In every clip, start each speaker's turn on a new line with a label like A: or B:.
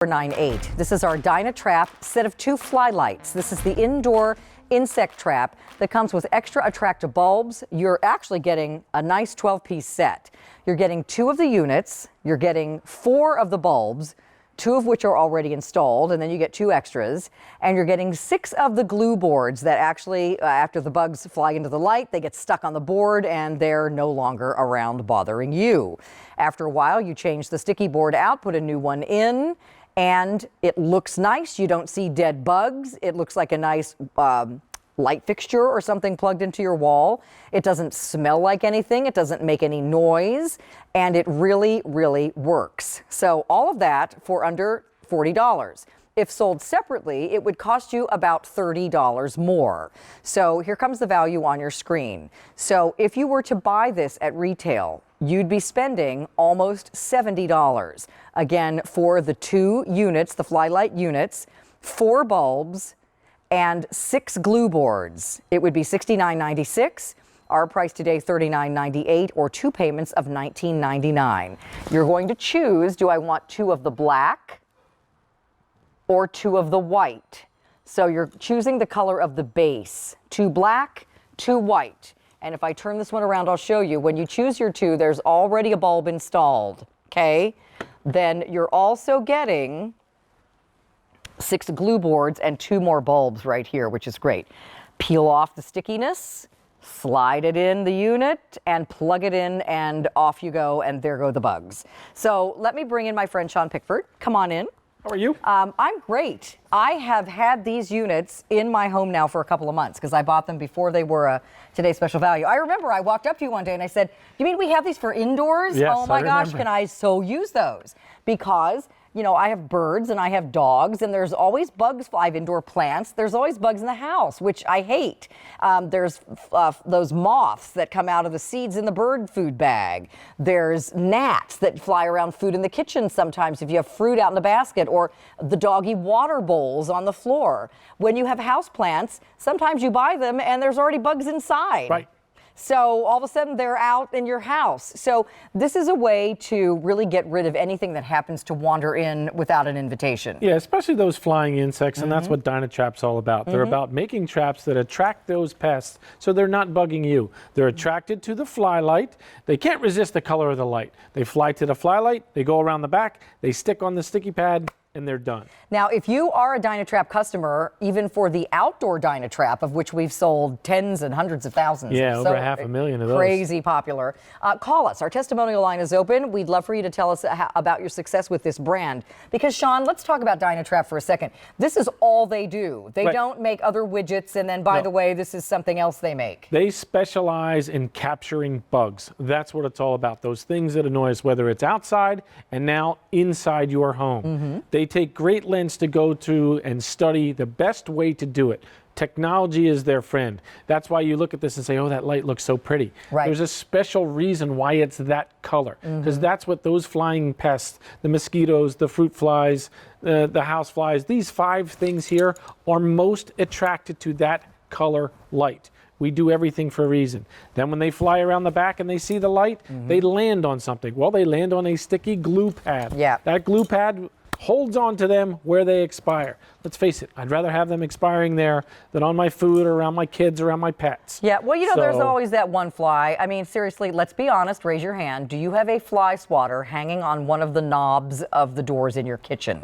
A: 498. This is our DynaTrap set of 2 Flylights. This is the indoor insect trap that comes with extra Atrakta bulbs. You're actually getting a nice 12-piece set. You're getting 2 of the units, you're getting 4 of the bulbs, 2 of which are already installed, and then you get 2 extras, and you're getting 6 of the glue boards that actually, after the bugs fly into the light, they get stuck on the board and they're no longer around bothering you. After a while, you change the sticky board out, put a new one in, and it looks nice. You don't see dead bugs. It looks like a nice light fixture or something plugged into your wall. It doesn't smell like anything. It doesn't make any noise, and it really, really works. So all of that for under $40. If sold separately, it would cost you about $30 more. So here comes the value on your screen. So if you were to buy this at retail, you'd be spending almost $70. Again, for the 2 units, the Flylight units, 4 bulbs, and 6 glue boards. It would be $69.96. Our price today, $39.98, or 2 payments of $19.99. You're going to choose, do I want 2 of the black or 2 of the white? So you're choosing the color of the base. 2 black, 2 white. And if I turn this one around, I'll show you. When you choose your 2, there's already a bulb installed, okay? Then you're also getting 6 glue boards and 2 more bulbs right here, which is great. Peel off the stickiness, slide it in the unit, and plug it in, and off you go, and there go the bugs. So let me bring in my friend Sean Pickford. Come on in.
B: How are you?
A: I'm great. I have had these units in my home now for a couple of months because I bought them before they were a Today's Special Value. I remember I walked up to you one day and I said, "You mean we have these for indoors?"
B: Yes,
A: oh my gosh,
B: remember.
A: can I so use those? Because, you know, I have birds and I have dogs, and there's always bugs. I have indoor plants. There's always bugs in the house, which I hate. There's those moths that come out of the seeds in the bird food bag. There's gnats that fly around food in the kitchen sometimes if you have fruit out in the basket, or the doggy water bowls on the floor. When you have house plants, sometimes you buy them and there's already bugs inside.
B: Right.
A: So all of a sudden they're out in your house. So this is a way to really get rid of anything that happens to wander in without an invitation.
B: Yeah, especially those flying insects, and that's what DynaTrap's all about. They're about making traps that attract those pests so they're not bugging you. They're attracted to the Flylight. They can't resist the color of the light. They fly to the Flylight, they go around the back, they stick on the sticky pad, and they're done.
A: Now, if you are a DynaTrap customer, even for the outdoor DynaTrap, of which we've sold tens and hundreds of thousands.
B: Yeah, over 500,000 of those.
A: Crazy popular. Call us. Our testimonial line is open. We'd love for you to tell us about your success with this brand. Because, Sean, let's talk about DynaTrap for a second. This is all they do. They don't make other widgets, and then, by the way, this is something else they make.
B: They specialize in capturing bugs. That's what it's all about. Those things that annoy us, whether it's outside and now inside your home. They take great lengths to go to and study the best way to do it. Technology is their friend. That's why you look at this and say, oh, that light looks so pretty.
A: Right.
B: There's a special reason why it's that color, because that's what those flying pests, the mosquitoes, the fruit flies, the house flies, these 5 things here are most attracted to that color light. We do everything for a reason. Then when they fly around the back and they see the light, they land on something. Well, they land on a sticky glue pad.
A: Yeah.
B: That glue pad holds on to them where they expire. Let's face it, I'd rather have them expiring there than on my food or around my kids or around my pets.
A: Yeah, well, you know, there's
B: So-
A: always that one fly. I mean, seriously, let's be honest, raise your hand. Do you have a fly swatter hanging on one of the knobs of the doors in your kitchen?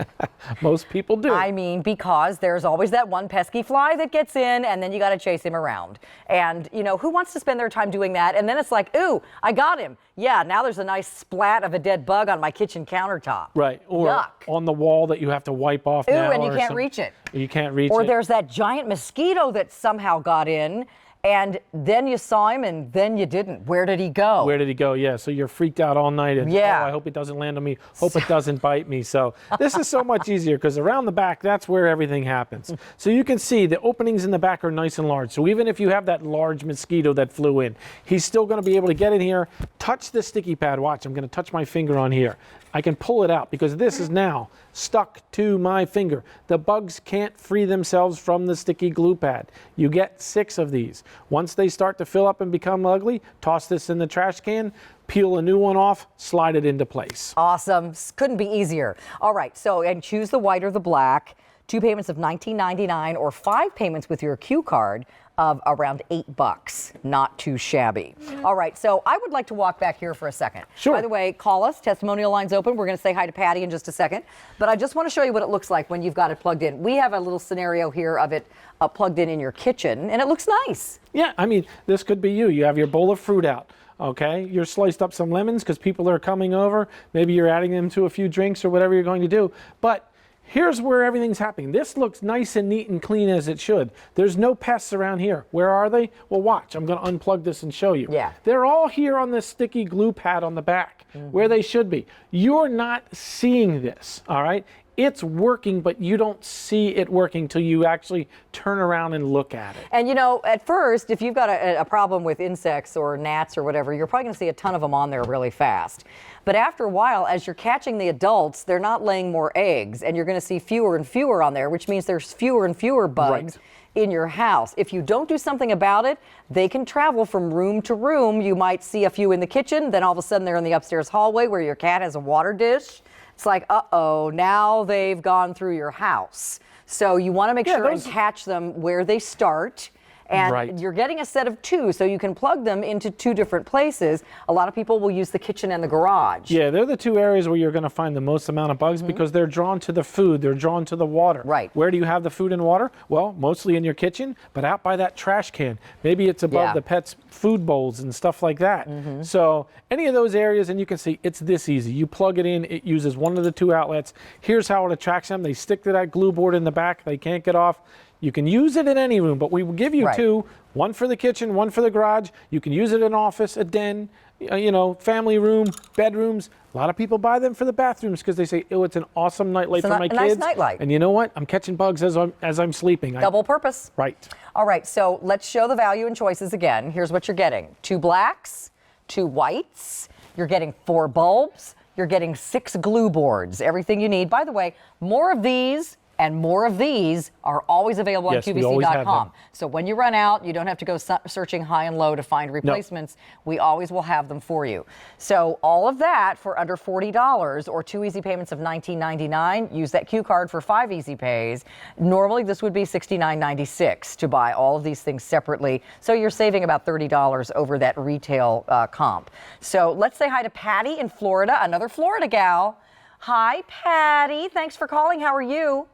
B: Most people do.
A: I mean, because there's always that one pesky fly that gets in, and then you got to chase him around. And, you know, who wants to spend their time doing that? And then it's like, ooh, I got him. Yeah, now there's a nice splat of a dead bug on my kitchen countertop.
B: Right, or
A: Yuck.
B: on the wall that you have to wipe off
A: Ooh,
B: now.
A: and you
B: or
A: can't
B: some-
A: reach it.
B: You can't reach
A: Or
B: it.
A: there's that giant mosquito that somehow got in, and then you saw him, and then you didn't. Where did he go?
B: Where did he go? Yeah, so you're freaked out all night. And,
A: Yeah.
B: oh, I hope it doesn't land on me. Hope it doesn't bite me. So this is so much easier because around the back, that's where everything happens. So you can see the openings in the back are nice and large. So even if you have that large mosquito that flew in, he's still going to be able to get in here, touch the sticky pad. Watch, I'm going to touch my finger on here. I can pull it out because this is now stuck to my finger. The bugs can't free themselves from the sticky glue pad. You get 6 of these. Once they start to fill up and become ugly, toss this in the trash can, peel a new one off, slide it into place.
A: Awesome. Couldn't be easier. All right, so and choose the white or the black. 2 payments of $19.99 or 5 payments with your Q card of around $8. Not too shabby. All right, so I would like to walk back here for a second.
B: Sure.
A: By the way, call us. Testimonial line's open. We're going to say hi to Patty in just a second. But I just want to show you what it looks like when you've got it plugged in. We have a little scenario here of it plugged in your kitchen, and it looks nice.
B: Yeah, I mean, this could be you. You have your bowl of fruit out. Okay, you're sliced up some lemons because people are coming over. Maybe you're adding them to a few drinks or whatever you're going to do. But here's where everything's happening. This looks nice and neat and clean as it should. There's no pests around here. Where are they? Well, watch. I'm going to unplug this and show you.
A: Yeah.
B: They're all here on the sticky glue pad on the back, where they should be. You're not seeing this, all right? It's working, but you don't see it working till you actually turn around and look at it.
A: And you know, at first, if you've got a problem with insects or gnats or whatever, you're probably going to see a ton of them on there really fast. But after a while, as you're catching the adults, they're not laying more eggs, and you're going to see fewer and fewer on there, which means there's fewer and fewer bugs in your house. If you don't do something about it, they can travel from room to room. You might see a few in the kitchen, then all of a sudden they're in the upstairs hallway where your cat has a water dish. It's like, uh-oh, now they've gone through your house. So you want to make sure and catch them where they start. And you're getting a set of 2, so you can plug them into 2 different places. A lot of people will use the kitchen and the garage.
B: Yeah, they're the 2 areas where you're going to find the most amount of bugs because they're drawn to the food, they're drawn to the water.
A: Right.
B: Where do you have the food and water? Well, mostly in your kitchen, but out by that trash can. Maybe it's above the pets' food bowls and stuff like that. So any of those areas, and you can see it's this easy. You plug it in, it uses one of the 2 outlets. Here's how it attracts them. They stick to that glue board in the back. They can't get off. You can use it in any room, but we will give you 2, one for the kitchen, one for the garage. You can use it in an office, a den, you know, family room, bedrooms. A lot of people buy them for the bathrooms because they say, oh, it's an awesome nightlight for my kids.
A: Nice nightlight.
B: And you know what? I'm catching bugs as I'm sleeping.
A: Double purpose.
B: Right.
A: All right, so let's show the value and choices again. Here's what you're getting. 2 blacks, 2 whites. You're getting 4 bulbs. You're getting 6 glue boards. Everything you need. By the way, more of these and more of these are always available on QVC.com. So when you run out, you don't have to go searching high and low to find replacements. We always will have them for you. So all of that for under $40 or 2 easy payments of $19.99. Use that Q card for 5 easy pays. Normally this would be $69.96 to buy all of these things separately. So you're saving about $30 over that retail comp. So let's say hi to Patty in Florida, another Florida gal. Hi, Patty. Thanks for calling. How are you?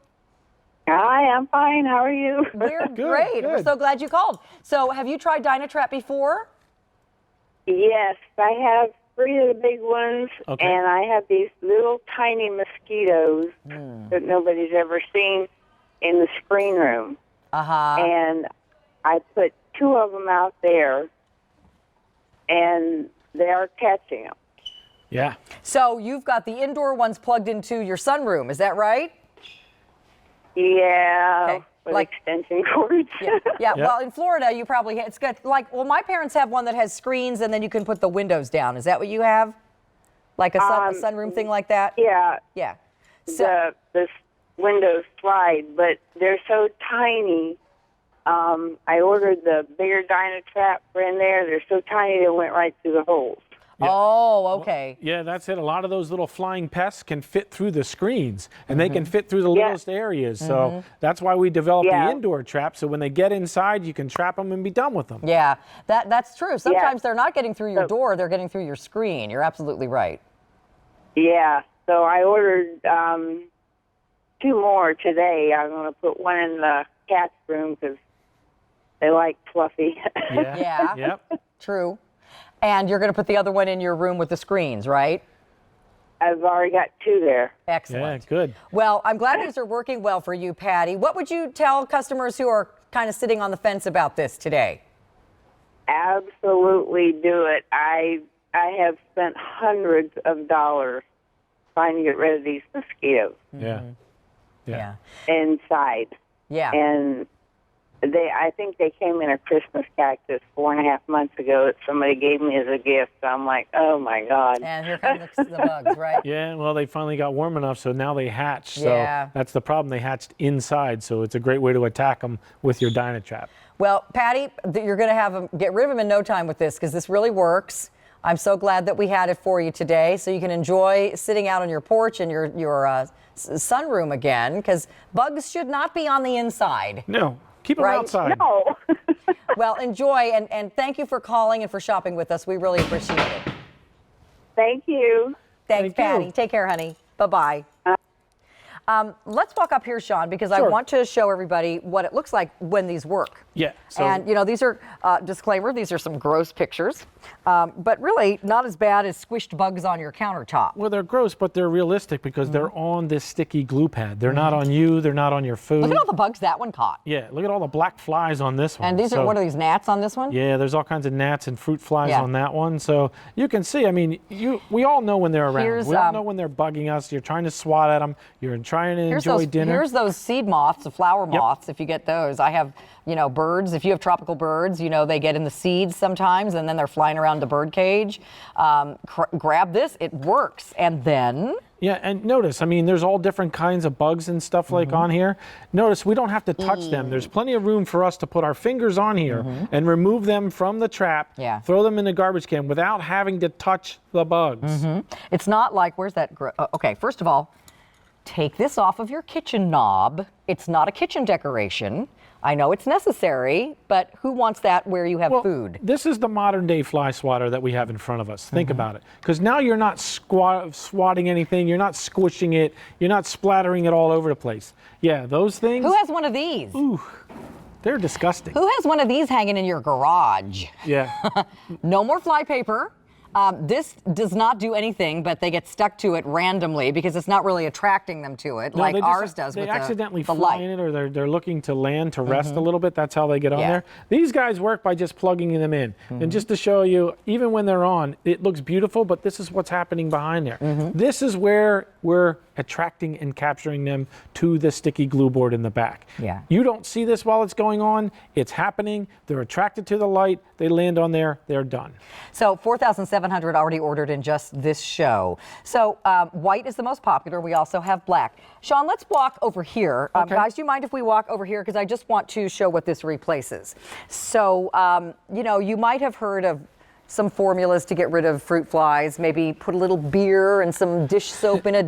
C: Hi, I'm fine. How are you?
A: We're great.
B: Good.
A: We're so glad you called. So have you tried DynaTrap before?
C: Yes, I have 3 of the big ones, and I have these little tiny mosquitoes that nobody's ever seen in the screen room. And I put 2 of them out there, and they are catching them.
B: Yeah.
A: So you've got the indoor ones plugged into your sunroom. Is that right?
C: Yeah, with extension cords.
A: Yeah. Well, in Florida, you probably it's got well, my parents have one that has screens, and then you can put the windows down. Is that what you have? Like a sunroom thing like that?
C: Yeah.
A: Yeah. So
C: the windows slide, but they're so tiny. I ordered the bigger DynaTrap for in there. They're so tiny they went right through the holes.
B: Yeah.
A: Oh, okay.
B: Well, yeah, that's it. A lot of those little flying pests can fit through the screens, and they can fit through the littlest areas. So that's why we developed the indoor trap. So when they get inside, you can trap them and be done with them.
A: Yeah, that's true. Sometimes they're not getting through your door; they're getting through your screen. You're absolutely right.
C: Yeah. So I ordered 2 more today. I'm going to put one in the cat's room because they like fluffy.
A: Yeah.
B: Yep.
A: True. And you're going to put the other one in your room with the screens, right?
C: I've already got 2 there.
A: Excellent.
B: Yeah, good.
A: Well, I'm glad these are working well for you, Patty. What would you tell customers who are kind of sitting on the fence about this today?
C: Absolutely do it. I have spent hundreds of dollars trying to get rid of these mosquitoes
B: Yeah.
A: Yeah.
C: inside.
A: Yeah.
C: And I think they came in a Christmas cactus 4.5 months ago that somebody gave me as a gift. I'm like, oh my God.
A: And here come the bugs, right?
B: Yeah, well, they finally got warm enough, so now they hatch.
A: Yeah.
B: So that's the problem. They hatched inside, so it's a great way to attack them with your DynaTrap.
A: Well, Patty, you're going to get rid of them in no time with this because this really works. I'm so glad that we had it for you today, so you can enjoy sitting out on your porch and your sunroom again, because bugs should not be on the inside.
B: No. Keep them outside.
C: No.
A: Well, enjoy, and thank you for calling and for shopping with us. We really appreciate it.
C: Thank you.
A: Thanks,
B: Thank you.
A: Patty. Take care, honey. Bye-bye. Let's walk up here, Sean, because I
B: Sure.
A: want to show everybody what it looks like when these work.
B: Yeah. So
A: And, you know, these are, disclaimer, these are some gross pictures, but really not as bad as squished bugs on your countertop.
B: well, they're gross, but they're realistic because they're on this sticky glue pad. They're not on you. They're not on your food.
A: Look at all the bugs that one caught.
B: Yeah, look at all the black flies on this one.
A: And these are, what are these, gnats on this one?
B: Yeah, there's all kinds of gnats and fruit flies
A: Yeah.
B: on that one. So you can see, I mean, we all know when they're around.
A: Here's,
B: we all know when they're bugging us. You're trying to swat at them. You're trying to enjoy dinner.
A: Here's those seed moths, the flower moths, if you get those. I have, you know, birds. If you have tropical birds, you know, they get in the seeds sometimes, and then they're flying around the bird cage. Grab this. It works. And then...
B: Yeah, and notice, I mean, there's all different kinds of bugs and stuff like on here. Notice we don't have to touch them. There's plenty of room for us to put our fingers on here and remove them from the trap, throw them in the garbage can without having to touch the bugs.
A: It's not like, where's that? Okay, first of all, take this off of your kitchen knob. It's not a kitchen decoration. I know it's necessary, but who wants that where you have food?
B: This is the modern day fly swatter that we have in front of us. Think about it. Because now you're not swatting anything, you're not squishing it, you're not splattering it all over the place. Yeah, those things.
A: Who has one of these?
B: Ooh, they're disgusting.
A: Who has one of these hanging in your garage?
B: Yeah.
A: No more fly paper. This does not do anything, but they get stuck to it randomly because it's not really attracting them to it,
B: No,
A: like
B: they just-
A: ours does
B: They
A: with
B: accidentally
A: the
B: fly
A: light.
B: in it, or they're looking to land to rest a little bit. That's how they get on
A: Yeah.
B: there. These guys work by just plugging them in. And just to show you, even when they're on, it looks beautiful, but this is what's happening behind there. This is where we're attracting and capturing them to the sticky glue board in the back.
A: Yeah.
B: You don't see this while it's going on. It's happening. They're attracted to the light. They land on there. They're done.
A: So 4,700 already ordered in just this show. So white is the most popular. We also have black. Sean, let's walk over here.
B: Okay.
A: Guys, do you mind if we walk over here? Because I just want to show what this replaces. So, you know, you might have heard of some formulas to get rid of fruit flies. Maybe put a little beer and some dish soap in a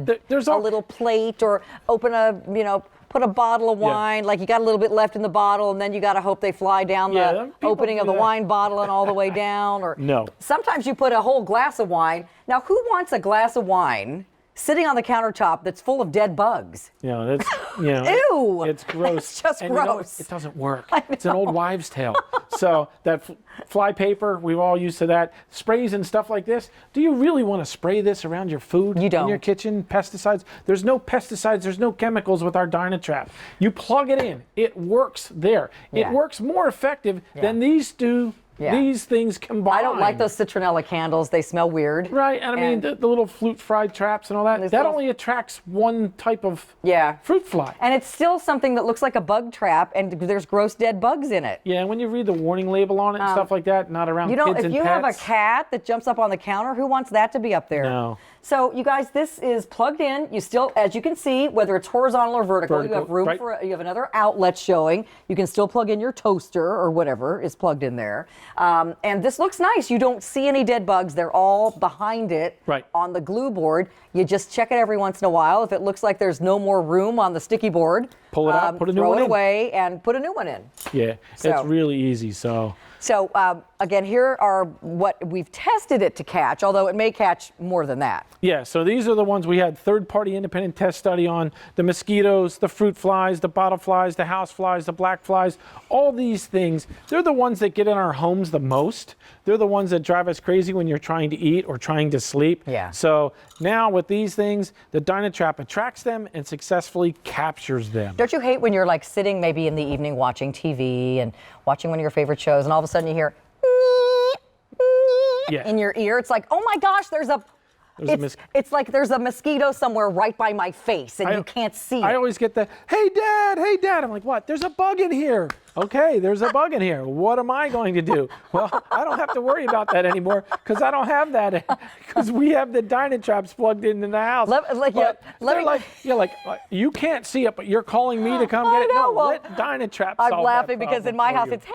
A: little plate, or open a, you know, put a bottle of wine, like you got a little bit left in the bottle, and then you got to hope they fly down the
B: people
A: opening of
B: do
A: the
B: that.
A: wine bottle and all the way down. Or
B: No.
A: Sometimes you put a whole glass of wine. Now, who wants a glass of wine sitting on the countertop that's full of dead bugs?
B: You know, that's, you know,
A: Ew!
B: it's gross.
A: It's just
B: And you know,
A: gross.
B: it doesn't work. It's an old wives' tale. So that fly paper, we've all used to that. Sprays and stuff like this. Do you really want to spray this around your food?
A: You don't.
B: In your kitchen? Pesticides? There's no pesticides. There's no chemicals with our DynaTrap. You plug it in. It works there.
A: Yeah.
B: It works more effective than these do.
A: Yeah.
B: These things combined.
A: I don't like those citronella candles. They smell weird.
B: Right, and I mean the little flute fried traps and all that.
A: These
B: That
A: little-
B: only attracts one type of
A: Yeah.
B: fruit fly.
A: And it's still something that looks like a bug trap, and there's gross dead bugs in it.
B: Yeah, and when you read the warning label on it and stuff like that, not around
A: You know,
B: kids
A: if
B: and
A: you
B: pets.
A: have a cat that jumps up on the counter, who wants that to be up there?
B: No.
A: So, you guys, this is plugged in. You still, as you can see, whether it's horizontal or vertical, you have room
B: right.
A: for, you have another outlet showing. You can still plug in your toaster or whatever is plugged in there. And this looks nice. You don't see any dead bugs. They're all behind it
B: Right.
A: on the glue board. You just check it every once in a while. If it looks like there's no more room on the sticky board,
B: Pull it out, put a new
A: throw
B: one
A: it
B: in.
A: away, and put a new one in.
B: Yeah,
A: So-
B: it's really easy. So
A: So again, here are what we've tested it to catch, although it may catch more than that.
B: yeah, so these are the ones we had third-party independent test study on: the mosquitoes, the fruit flies, the bottle flies, the house flies, the black flies. All these things, they're the ones that get in our homes the most. They're the ones that drive us crazy when you're trying to eat or trying to sleep.
A: Yeah.
B: So now with these things, the DynaTrap attracts them and successfully captures them.
A: Don't you hate when you're like sitting maybe in the evening watching TV and watching one of your favorite shows, and all of a sudden you hear
B: Yeah.
A: in your ear? It's like, oh my gosh, there's a It's like there's a mosquito somewhere right by my face, and you can't see it.
B: I always get the, hey, Dad. I'm like, what? There's a bug in here. Okay, there's a bug in here. What am I going to do? Well, I don't have to worry about that anymore because I don't have that because we have the DynaTraps plugged into the house. You can't see it, but you're calling me to come get it.
A: know,
B: No,
A: well,
B: let DynaTrap solve
A: I'm laughing
B: that
A: because in
B: problem
A: my
B: for
A: house
B: you.
A: it's